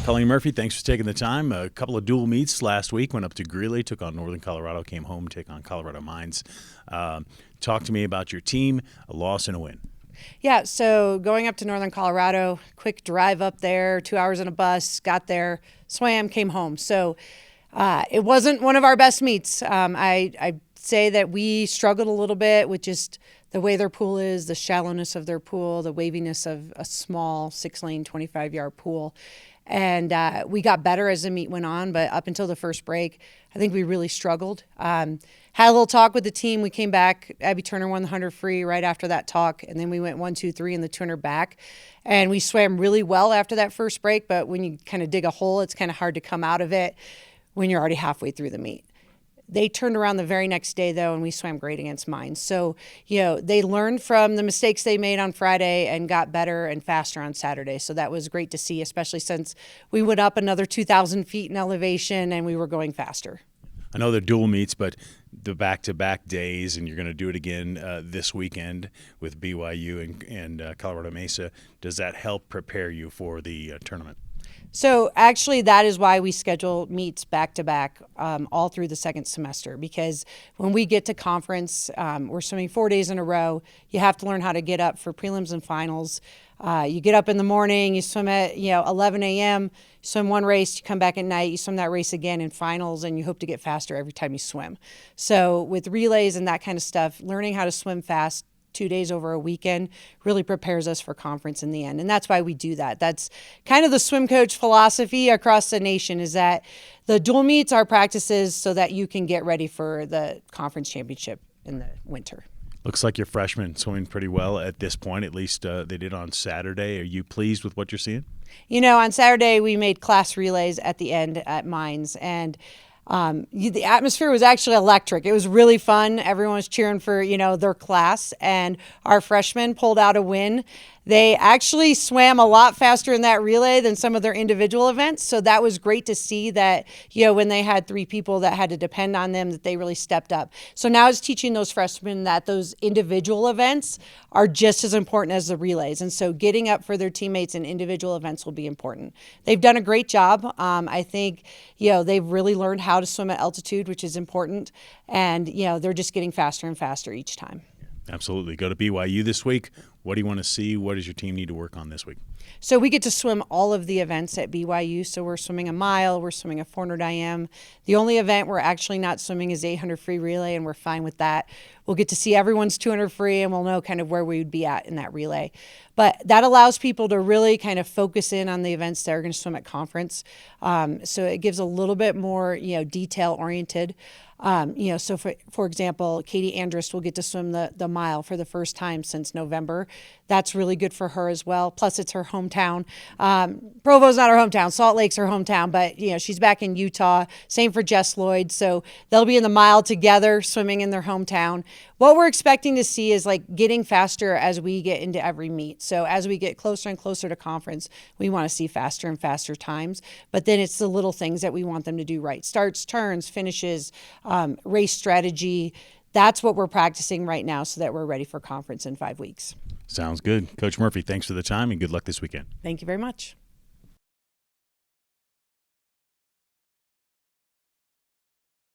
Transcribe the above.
Colleen Murphy, thanks for taking the time. A couple of dual meets last week. Went up to Greeley, took on Northern Colorado, came home, take on Colorado Mines. Talk to me about your team, a loss and a win. Yeah, so going up to Northern Colorado, quick drive up there, 2 hours in a bus, got there, swam, came home. So it wasn't one of our best meets. I say that we struggled a little bit with just the way their pool is, the shallowness of their pool, the waviness of a small 6-lane, 25-yard pool. And we got better as the meet went on, but up until the first break, I think we really struggled. Had a little talk with the team. We came back. Abby Turner won the 100 free right after that talk, and then we went 1, 2, 3 in the 200 back. And we swam really well after that first break, but when you kind of dig a hole, it's kind of hard to come out of it when you're already halfway through the meet. They turned around the very next day, though, and we swam great against Mines. So, they learned from the mistakes they made on Friday and got better and faster on Saturday. So that was great to see, especially since we went up another 2,000 feet in elevation and we were going faster. I know they're dual meets, but the back-to-back days, and you're going to do it again this weekend with BYU and Colorado Mesa. Does that help prepare you for the tournament? So actually, that is why we schedule meets back-to-back all through the second semester, because when we get to conference, we're swimming 4 days in a row. You have to learn how to get up for prelims and finals. You get up in the morning, you swim at 11 a.m., you swim one race, you come back at night, you swim that race again in finals, and you hope to get faster every time you swim. So with relays and that kind of stuff, learning how to swim fast 2 days over a weekend really prepares us for conference in the end. And that's why we do that. That's kind of the swim coach philosophy across the nation, is that the dual meets are practices so that you can get ready for the conference championship in the winter. Looks like your freshmen swimming pretty well at this point. At least they did on Saturday. Are you pleased with what you're seeing? On Saturday we made class relays at the end at Mines, and the atmosphere was actually electric. It was really fun. Everyone was cheering for, their class, and our freshmen pulled out a win. They actually swam a lot faster in that relay than some of their individual events. So that was great to see that, when they had 3 people that had to depend on them, that they really stepped up. So now it's teaching those freshmen that those individual events are just as important as the relays. And so getting up for their teammates in individual events will be important. They've done a great job. I think, they've really learned how to swim at altitude, which is important. And, they're just getting faster and faster each time. Absolutely. Go to BYU this week. What do you want to see? What does your team need to work on this week? So we get to swim all of the events at BYU. So we're swimming a mile, we're swimming a 400 IM. The only event we're actually not swimming is 800 free relay, and we're fine with that. We'll get to see everyone's 200 free, and we'll know kind of where we would be at in that relay. But that allows people to really kind of focus in on the events that are going to swim at conference. So it gives a little bit more, detail oriented. So for example, Katie Andrus will get to swim the mile for the first time since November. That's really good for her as well. Plus, it's her hometown. Provo's not her hometown. Salt Lake's her hometown, but she's back in Utah. Same for Jess Lloyd. So they'll be in the mile together, swimming in their hometown. What we're expecting to see is getting faster as we get into every meet. So as we get closer and closer to conference, we want to see faster and faster times. But then it's the little things that we want them to do right. Starts, turns, finishes, race strategy. That's what we're practicing right now so that we're ready for conference in 5 weeks. Sounds good. Coach Murphy, thanks for the time and good luck this weekend. Thank you very much.